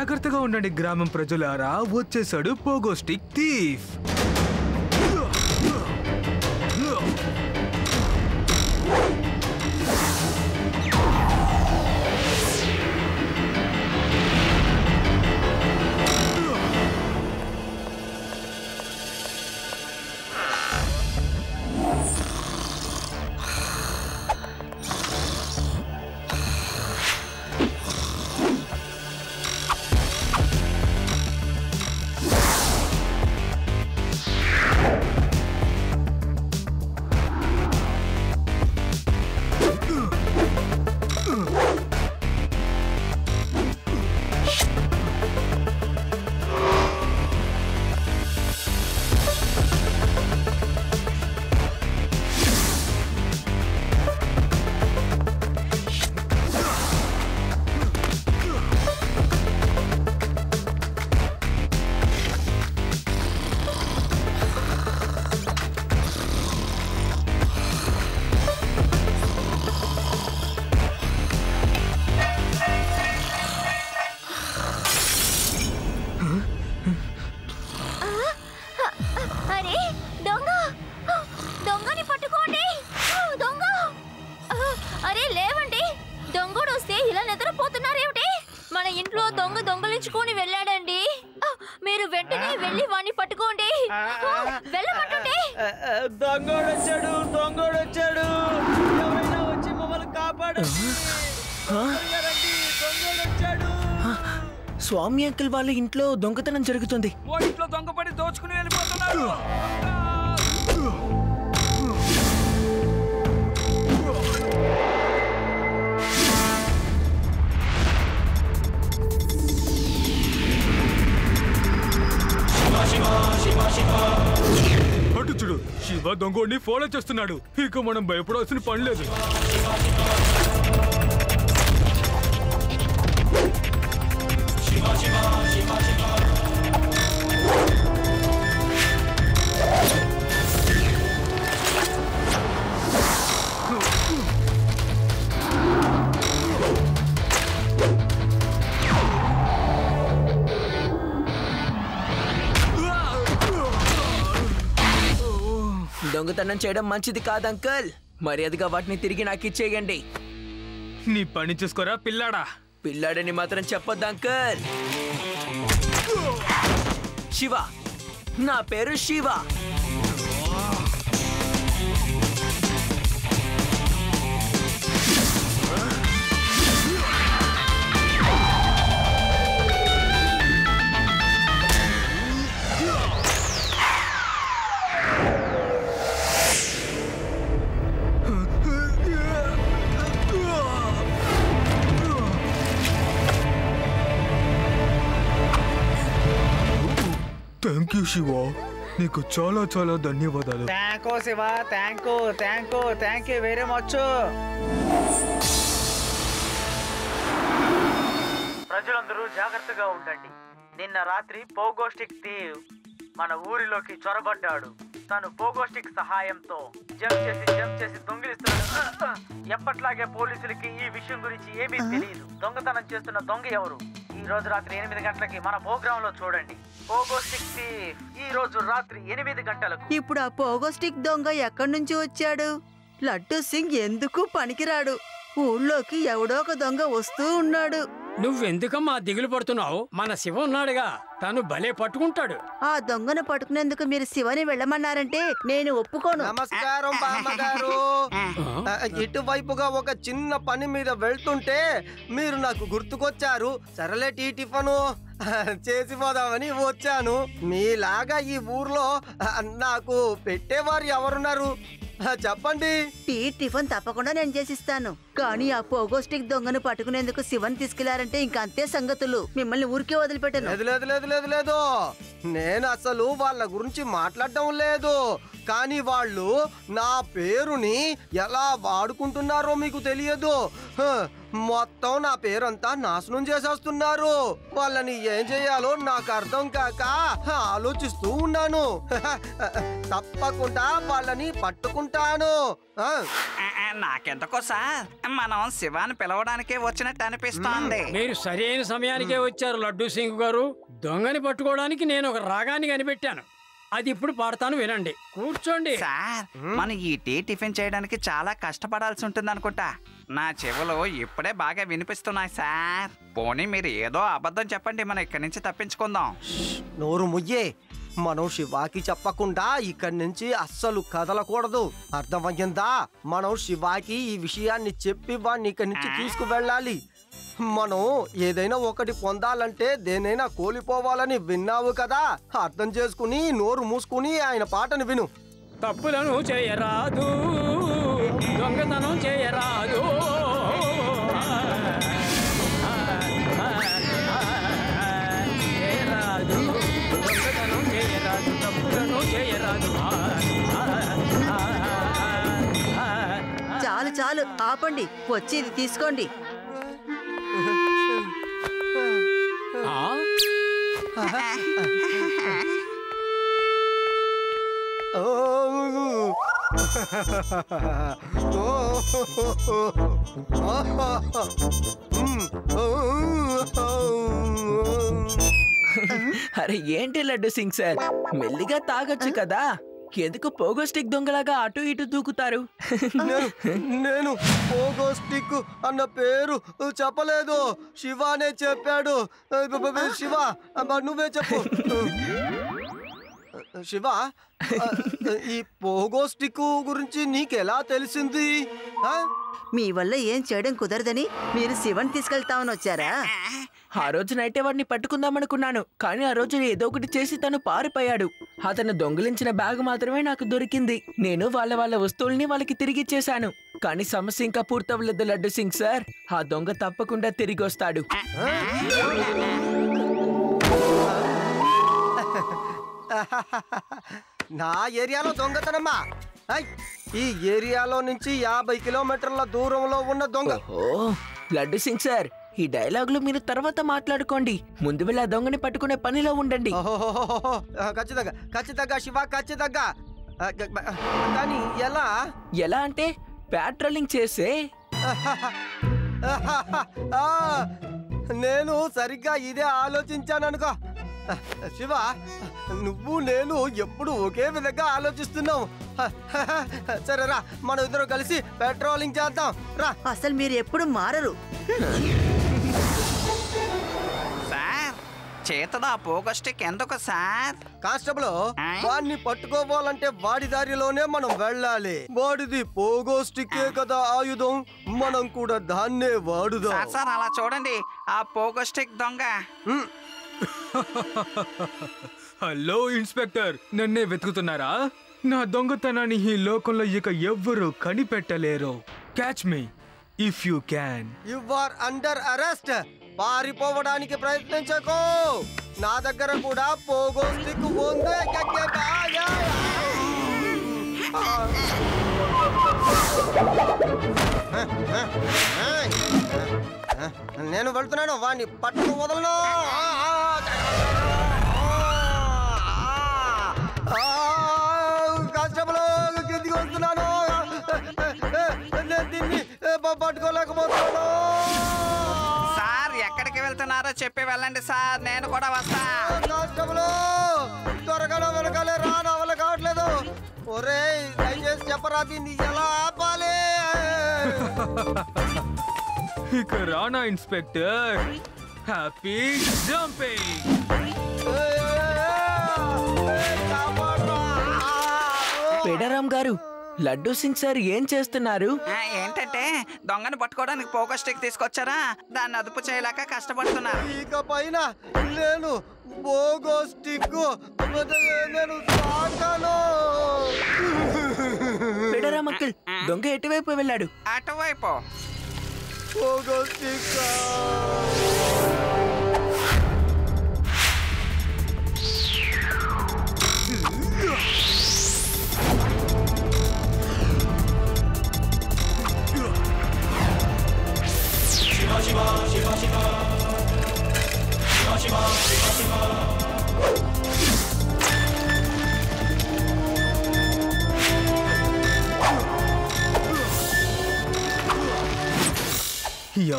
జాగ్రత్తగా ఉండండి గ్రామం ప్రజలారా, వచ్చేసాడు పోగో స్టిక్ థీఫ్. దొంగోడొచ్చాడు, ఎవరైనా వచ్చి మమ్మల్ని కాపాడండి. స్వామి అంకుల్ వాళ్ళ ఇంట్లో దొంగతనం జరుగుతుంది. ఇంట్లో దొంగపడి దోచుకుని వెళ్ళిపోతున్నారు. అటు చూడు, శివ దొంగోడిని ఫాలో చేస్తున్నాడు. ఇక మనం భయపడాల్సిన పని లేదు. దొంగతనం చేయడం మంచిది కాదు అంకుల్. మర్యాదగా వాటిని తిరిగి నాకు ఇచ్చేయండి. నీ పని చూసుకోరా పిల్లాడా. పిల్లాడని మాత్రం చెప్పొద్దు అంకుల్. శివ, నా పేరు శివ. థ్యాంక్ యూ శివ, నీకు చాలా చాలా ధన్యవాదాలు. Thank you Shiva, thank you very much. ప్రజలందరూ జాగ్రత్తగా ఉండండి. నిన్న రాత్రి పోగో స్టిక్ థీవ్ మన ఊరిలోకి చొరబడ్డాడు. తను పోగో స్టిక్ సహాయంతో జంప్ చేసి దొంగిలిస్తున్నాడు. ఎప్పట్లాగే పోలీసులకి ఈ విషయం గురించి ఏమీ తెలియదు. దొంగతనం చేస్తున్న దొంగ ఎవరు? ఈ రోజు రాత్రి 8 గంటలకి మన ప్రోగ్రామ్ లో చూడండి. పోగో స్టిక్ థీవ్ ఈ రోజు రాత్రి 8 గంటలకు. ఇప్పుడు ఆ పోగో స్టిక్ దొంగ ఎక్కడి నుంచి వచ్చాడు? లడ్డూ సింగ్ ఎందుకు పనికిరాడు. ఊళ్ళోకి ఎవడో ఒక దొంగ వస్తూ ఉన్నాడు. నువ్వెందుకమ్మా దిగులు పడుతున్నావు? మన శివ ఉన్నాడుగా, తను భలే పట్టుకుంటాడు. ఆ దొంగను పట్టుకునేందుకు మీరు శివని వెళ్ళమన్నారంటే నేను ఒప్పుకోను. నమస్కారం బామ్మగారు. ఇటువైపుగా ఒక చిన్న పని మీద వెళ్తుంటే మీరు నాకు గుర్తుకొచ్చారు. సరేలే టీ టిఫను చేసిపోదామని వచ్చాను. మీలాగా ఈ ఊర్లో నాకు పెట్టేవారు ఎవరున్నారు చెప్పండి. టీ టిఫిన్ తప్పకుండా నేను చేసిస్తాను. కానీ ఆ పోగో స్టిక్ దొంగను పట్టుకునేందుకు శివన్ తీసుకెళ్లారంటే ఇంకంతే సంగతులు. మిమ్మల్ని ఊరికే వదిలిపెట్టను. లేదు, నేను అసలు వాళ్ళ గురించి మాట్లాడడం లేదు. కానీ వాళ్ళు నా పేరుని ఎలా వాడుకుంటున్నారో మీకు తెలియదు. మొత్తం నా పేరంతా నాశనం చేసేస్తున్నారు. వాళ్ళని ఏం చేయాలో నాకు అర్థం కాక ఆలోచిస్తూ ఉన్నాను. తప్పకుండా వాళ్ళని పట్టుకుంటాను. నాకెందుకో సార్ మనం శివాని పిలవడానికే వచ్చినట్టు అనిపిస్తోంది. మీరు సరైన సమయానికే వచ్చారు లడ్డూ సింగ్ గారు. దొంగని పట్టుకోవడానికి నేను ఒక రాగాన్ని కనిపెట్టాను. అది ఇప్పుడు పాడతాను, వినండి. కూర్చోండి. సార్ మనం ఈ టిఫిన్ చేయడానికి చాలా కష్టపడాల్సి ఉంటుంది అనుకుంటా. నా చెవులు ఇప్పుడే బాగా వినిపిస్తున్నాయి సార్. పోనీ మీరు ఏదో అబద్ధం చెప్పండి, మనం ఇక్కడి నుంచి తప్పించుకుందాం. నోరు ముయ్యే. మనం శివాకి చెప్పకుండా ఇక్కడి నుంచి అస్సలు కదలకూడదు. అర్థమయ్యిందా? మనం శివాకి ఈ విషయాన్ని చెప్పి వాడిని ఇక్కడి నుంచి తీసుకువెళ్ళాలి. మనం ఏదైనా ఒకటి పొందాలంటే దేనైనా కోల్పోవాలని విన్నావు కదా. అర్థం చేసుకుని నోరు మూసుకుని ఆయన పాటను విను. తప్పులను చేయరాదు, దొంగతనం చేయరాదు, చేయరాదు, దొంగతనం చేయరాదు, తప్పులను చేయరాదు. చాలు చాలు, ఆపండి. వచ్చి ఇది తీసుకోండి. అరే ఏంటి లడ్డు సింగ్ సార్, మెల్లిగా తాగొచ్చు కదా. ఎందుకు పోగో స్టిక్ దొంగలాగా అటు ఇటు దూకుతారు? నేను పోగో స్టిక్ అన్న పేరు చెప్పలేదు, శివానే చెప్పాడు. శివ, నువ్వే చెప్పు. శివ, ఈ పోగో స్టిక్ గురించి నీకెలా తెలిసింది? మీ వల్ల ఏం చేయడం కుదరదని మీరు శివన్ తీసుకెళ్తామని వచ్చారా? ఆ రోజు నైటే వాడిని పట్టుకుందామనుకున్నాను, కానీ ఆ రోజు ఏదో ఒకటి చేసి తను పారిపోయాడు. అతను దొంగిలించిన బ్యాగ్ మాత్రమే నాకు దొరికింది. నేను వాళ్ళ వస్తువుల్ని వాళ్ళకి తిరిగిచ్చేశాను. కానీ సమస్య ఇంకా పూర్తవలేదు లడ్డు సింగ్ సార్. ఆ దొంగ తప్పకుండా తిరిగి వస్తాడు. నా ఏరియాలో దొంగతనమ్మా? ఈ ఏరియాలో నుంచి 50 కిలోమీటర్ల దూరంలో ఉన్న దొంగ. ఓ లడ్డు సింగ్ సార్, ఈ డైలాగులు మీరు తర్వాత మాట్లాడుకోండి. ముందు వెళ్ళి ఆ దొంగని పట్టుకునే పనిలో ఉండండి. ఖచ్చితంగా ఖచ్చితంగా శివ, ఖచ్చితంగా. కానీ ఎలా? ఎలా అంటే ప్యాట్రోలింగ్ చేసే. నేను సరిగ్గా ఇదే ఆలోచించాననుకో. శివ, నువ్వు నేను ఎప్పుడు ఒకే విధంగా ఆలోచిస్తున్నావు. సరే రా, మనం ఇద్దరు కలిసి పెట్రోలింగ్ చేద్దాం రా. అసలు మీరు ఎప్పుడు మారరు. సార్ చేతలో ఆ పోగో స్టిక్ ఎందుకు సార్? కానిస్టేబుల్, వాడిని పట్టుకోవాలంటే వాడి దారిలోనే మనం వెళ్ళాలి. వాడిది పోగో స్టిక్కే కదా ఆయుధం, మనం కూడా దాన్నే వాడుదాం. సార్ అలా చూడండి, ఆ పోగో స్టిక్ దొంగ. హలో ఇన్స్పెక్టర్, నన్నే వెతుకుతున్నారా? నా దొంగతనాన్ని ఈ లోకంలో ఇక ఎవ్వరూ కనిపెట్టలేరు. Catch me if you can. You are under arrest. పారిపోవడానికి ప్రయత్నించకు. నా దగ్గర కూడా పోగో స్టిక్ ఉంది. నేను వెళ్తున్నాను, వాడిని పట్టుకు వదలను. కానిస్టేబుల్, కిందికి వస్తున్నాను. నేను దీన్ని పట్టుకోలేకపోతున్నాను. సార్ ఎక్కడికి వెళ్తున్నారో చెప్పి వెళ్ళండి సార్, నేను కూడా వస్తా. కానిస్టేబుల్, త్వరగా వెనకాలే రా, నా వల్ల కావట్లేదు. ఒరేయ్, దయచేసి చెప్పరా, దీన్ని ఎలా ఆపాలి? ఇక రానా inspector. Happy jumping. Pedaram garu, Laddu Singh sir ఏం చేస్తున్నారు? ఏంటంటే దొంగను పట్టుకోవడానికి పోగో స్టిక్ తీసుకొచ్చారా, దాన్ని అదుపు చేయలేక కష్టపడుతున్నారు. ఇక పైన నేను పోగో స్టిక్ నేను తాకను. పేడారాం అంకుల్, దొంగ ఎటువైపు వెళ్ళాడు? అటువైపు. Pogo stick.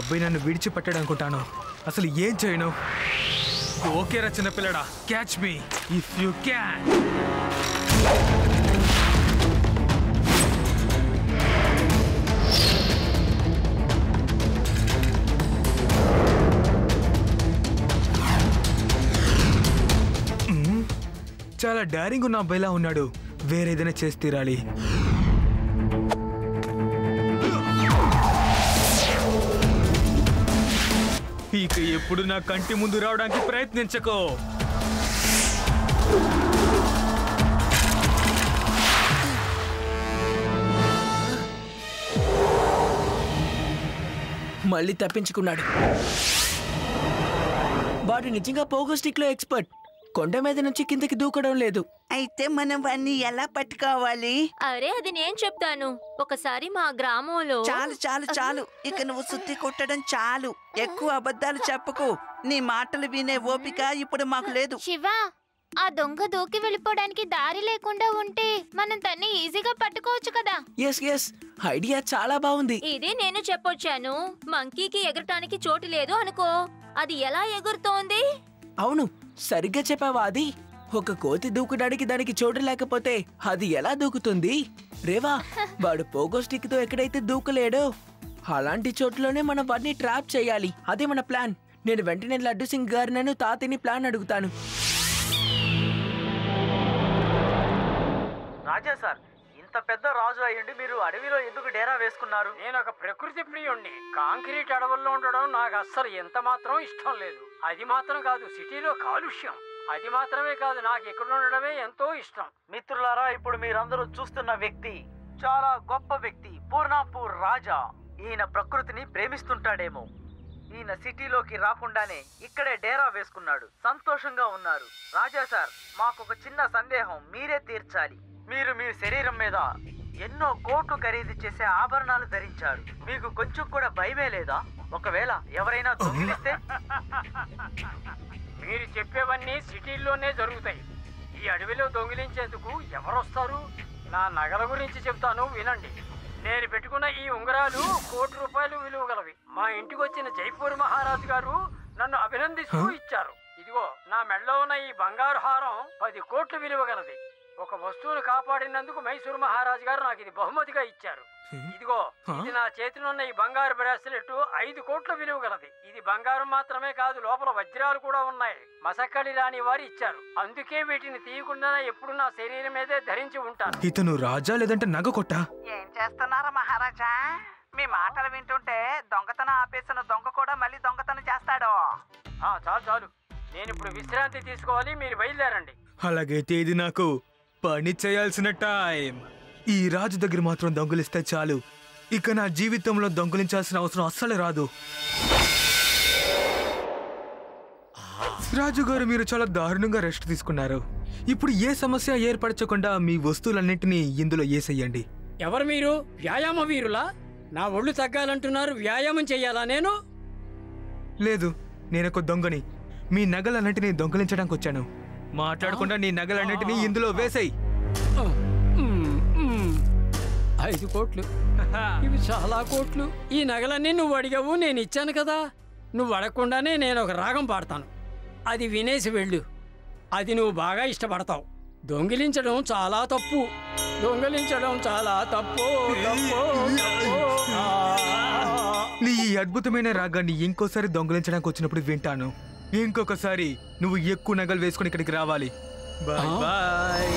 అబ్బాయి నన్ను విడిచిపెట్టాడు అనుకుంటాను. అసలు ఏం చేయను? ఓకేరా చిన్నపిల్లడా, catch me if you can. చాలా డైరింగ్ ఉన్న అబ్బాయిలా ఉన్నాడు. వేరేదైనా చేసి తీరాలి. ఇక ఎప్పుడు నా కంటి ముందు రావడానికి ప్రయత్నించకో. మళ్ళీ తప్పించుకున్నాడు. వాడు నిజంగా పోగో స్టిక్ లో ఎక్స్పర్ట్. కొండ మీద నుంచి కిందకి దూకడం లేదు. అయితే మనం వాన్ని ఎలా పట్టుకోవాలి? అరే అది నేను చెప్తాను. ఒకసారి మా గ్రామంలో చాలు చాలు చాలు, ఇక నువ్వు సుత్తి కొట్టడం చాలు. ఎక్కువ అబద్ధాలు చెప్పకు. నీ మాటలు వినే ఓపిక ఇప్పుడు మాకు లేదు. శివ, ఆ దొంగ దూకి వెళ్ళిపోవడానికి దారి లేకుండా ఉంటే మనం తన్ని ఈజీగా పట్టుకోవచ్చు కదా. ఎస్ ఎస్, ఐడియా చాలా బాగుంది. ఇది నేను చెప్పొచ్చాను. మంకీకి ఎగరటానికి చోటు లేదు అనుకో, అది ఎలా ఎగురుతోంది? అవును, సరిగ్గా చెప్పావా? అది ఒక కోతి దూకడానికి దానికి చోటు లేకపోతే అది ఎలా దూకుతుంది? రేవా, వాడు పోగో స్టిక్ తో ఎక్కడైతే దూకలేడో అలాంటి చోట్లోనే మనం వాడిని ట్రాప్ చేయాలి. అదే మన ప్లాన్. నేను వెంటనే లడ్డు సింగ్ గారినను తాతని ప్లాన్ అడుగుతాను. రాజా సార్, ఇంత పెద్ద రాజు అయ్యండి మీరు అడవిలో ఎందుకు డేరా వేసుకున్నారు? నేను ఒక ప్రకృతి ప్రియుణ్ణి. కాంక్రీట్ అడవుల్లో ఉండడం నాకు అస్సలు ఎంత మాత్రం ఇష్టం లేదు. అది మాత్రం కాదు, సిటీలో కాలుష్యం. అది మాత్రమే కాదు, నాకు ఇక్కడ ఉండడమే ఎంతో ఇష్టం. మిత్రులారా, ఇప్పుడు మీరందరూ చూస్తున్న వ్యక్తి చాలా గొప్ప వ్యక్తి, పూర్ణాపూర్ రాజా. ఈయన ప్రకృతిని ప్రేమిస్తుంటాడేమో. ఈయన సిటీలోకి రాకుండానే ఇక్కడే డేరా వేసుకున్నాడు. సంతోషంగా ఉన్నారు. రాజా సార్, మాకొక చిన్న సందేహం మీరే తీర్చాలి. మీరు మీ శరీరం మీద ఎన్నో కోట్లు ఖరీదు చేసే ఆభరణాలు ధరించారు. మీకు కొంచెం కూడా భయమే లేదా? ఒకవేళ ఎవరైనా దొంగిలిస్తే? మీరు చెప్పేవన్నీ సిటీల్లోనే జరుగుతాయి. ఈ అడవిలో దొంగిలించేందుకు ఎవరొస్తారు? నా నగల గురించి చెప్తాను, వినండి. నేను పెట్టుకున్న ఈ ఉంగరాలు ₹1,00,00,000 విలువ గలవి. మా ఇంటికి వచ్చిన జైపూర్ మహారాజు గారు నన్ను అభినందిస్తూ ఇచ్చారు. ఇదిగో నా మెడలో ఉన్న ఈ బంగారు హారం 10 కోట్లు విలువ గలది. ఒక వస్తువును కాపాడినందుకు మైసూరు మహారాజు గారు నాకు ఇది బహుమతిగా ఇచ్చారు. ఇదిగో ఇది నా చేతిలో ఉన్న ఈ బంగారు బ్రాస్లెట్ 5 కోట్ల విలువ గలది. ఇది బంగారం మాత్రమే కాదు, లోపల వజ్రాలు కూడా ఉన్నాయి. మసక్కడి రాని వారు ఇచ్చారు. అందుకే వీటిని తీయకుండా ఎప్పుడు నా శరీరం మీదే ధరించి ఉంటాను. ఇతను రాజా లేదంటే నగ కొట్టా? ఏం చేస్తున్నారా మహారాజా? మీ మాటలు వింటుంటే దొంగతనం ఆపేసిన దొంగ కూడా మళ్ళీ దొంగతనం చేస్తాడు. చాలు చాలు, నేను ఇప్పుడు విశ్రాంతి తీసుకోవాలి. మీరు బయలుదేరండి. అలాగైతే ఇది నాకు పని చేయాల్సిన టైం. ఈ రాజు దగ్గర మాత్రం దొంగిలిస్తే చాలు. ఇక నా జీవితంలో దొంగిలించాల్సిన అవసరం అస్సలు రాదు. రాజుగారు, మీరు చాలా దారుణంగా రెస్ట్ తీసుకున్నారు. ఇప్పుడు ఏ సమస్య ఏర్పరచకుండా మీ వస్తువులన్నింటినీ ఇందులో వేసేయండి. ఎవరు మీరు? వ్యాయామ వీరులా? నా ఒళ్ళు తగ్గాలంటున్నారు, వ్యాయామం చెయ్యాలా నేను? లేదు, నేనొక దొంగని. మీ నగలన్నింటినీ దొంగిలించడానికి వచ్చాను. మాట్లాడకుండా నీ నగలన్నింటినీ ఇందులో వేసేయి. 5 కోట్లు, ఇవి చాలా కోట్లు. ఈ నగలన్నీ నువ్వు అడిగావు, నేను ఇచ్చాను కదా. నువ్వు అడగకుండానే నేను ఒక రాగం పాడతాను, అది వినేసి వెళ్ళు. అది నువ్వు బాగా ఇష్టపడతావు. దొంగిలించడం చాలా తప్పు, దొంగిలించడం చాలా తప్పు. నీ ఈ అద్భుతమైన రాగాన్ని ఇంకోసారి దొంగిలించడానికి వచ్చినప్పుడు వింటాను. ఇంకొకసారి నువ్వు ఎక్కువ నగలు వేసుకుని ఇక్కడికి రావాలి. Bye bye.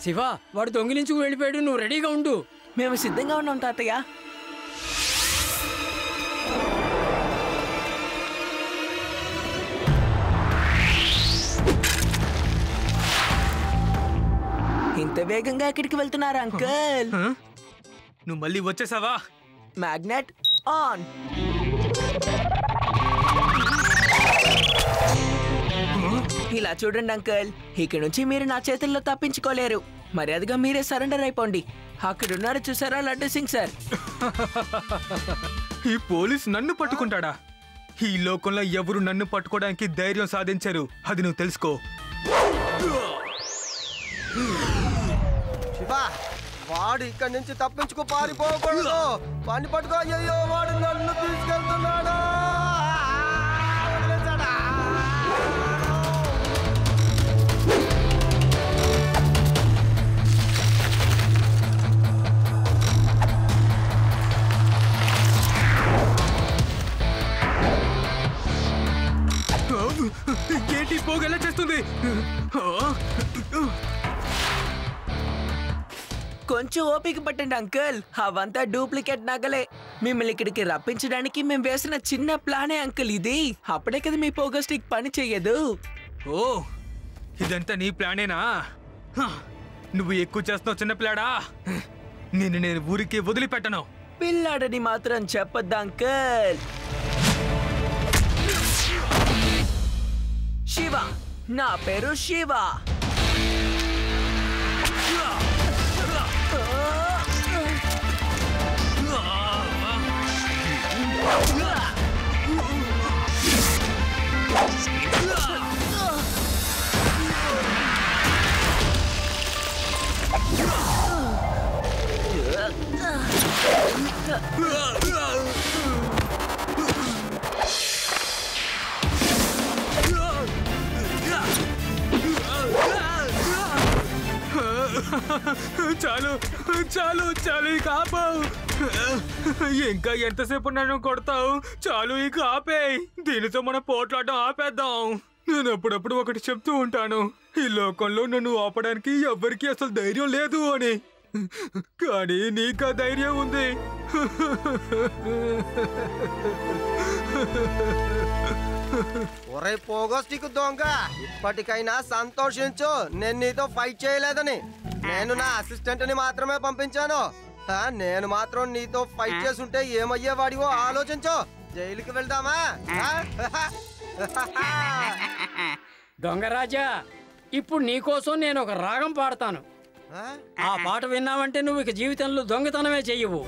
శివ, వాడు దొంగిలించుకు వెళ్ళిపోయాడు. నువ్వు రెడీగా ఉండు. మేము సిద్ధంగా ఉన్నాం తాతయ్య. ఇంత వేగంగా ఎక్కడికి వెళ్తున్నారా అంకల్? నువ్వు మళ్ళీ వచ్చేసావా? Magnet on. ఇలా చూడండి అంకల్, ఇక నుంచి మీరు నా చేతుల్లో తప్పించుకోలేరు. మర్యాదగా మీరే సరెండర్ అయిపోండి. అక్కడున్నారు చూసారా లడ్డు సింగ్ సార్? ఈ పోలీస్ నన్ను పట్టుకుంటాడా? ఈ లోకంలో ఎవరు నన్ను పట్టుకోవడానికి ధైర్యం సాధించారు, అది నువ్వు తెలుసుకో. శివా, వాడు ఇక్కడి నుంచి తప్పించుకు పారిపోకూడదు. వాడిని పట్టుకో. అయ్యో వాడు నన్ను తీసుకెళ్తున్నాడు. వదిలేశాడా? ఏంటి పోగు ఎలా చేస్తుంది? కొంచెం ఓపిక పట్టండి అంకుల్, అవంతా డూప్లికేట్ నగలే. మిమ్మల్ని ఇక్కడికి రప్పించడానికి మేము వేసిన చిన్న ప్లానే అంకుల్ ఇది. అప్పుడే కదా మీ పోగో స్టిక్ పని చెయ్యదు. ఓ ఇదంతా నీ ప్లానేనా? నువ్వు ఎక్కువ చేస్తున్నావు చిన్న పిల్లాడా. నేను ఊరికి వదిలిపెట్టను. పిల్లాడని మాత్రం చెప్పొద్దు అంకుల్. శివ, నా పేరు శివ. చాలు చాలు చాలు, ఇక ఆపావు. ఇంకా ఎంతసేపు నన్ను కొడతావు? చాలు, ఇక ఆపేయ్. దీనితో మన పోట్లాడడం ఆపేద్దాం. నేను అప్పుడప్పుడు ఒకటి చెప్తూ ఉంటాను, ఈ లోకంలో నన్ను ఆపడానికి ఎవ్వరికీ అసలు ధైర్యం లేదు అని. కానీ నీకా ధైర్యం ఉంది. ఒరే పోగో స్టిక్ దొంగ, ఇప్పటికైనా సంతోషించు. నేను నీతో ఫైట్ చేయలేదని. నేను నా అసిస్టెంట్ ని మాత్రమే పంపించాను. నేను మాత్రం నీతో ఫైట్ చేసుంటే ఏమయ్యేవాడివో ఆలోచించు. జైలుకి వెళ్దామా? దొంగరాజా, ఇప్పుడు నీకోసం నేను ఒక రాగం పాడతాను. ఆ పాట విన్నావంటే నువ్వు ఇక జీవితంలో దొంగతనమే చెయ్యవు.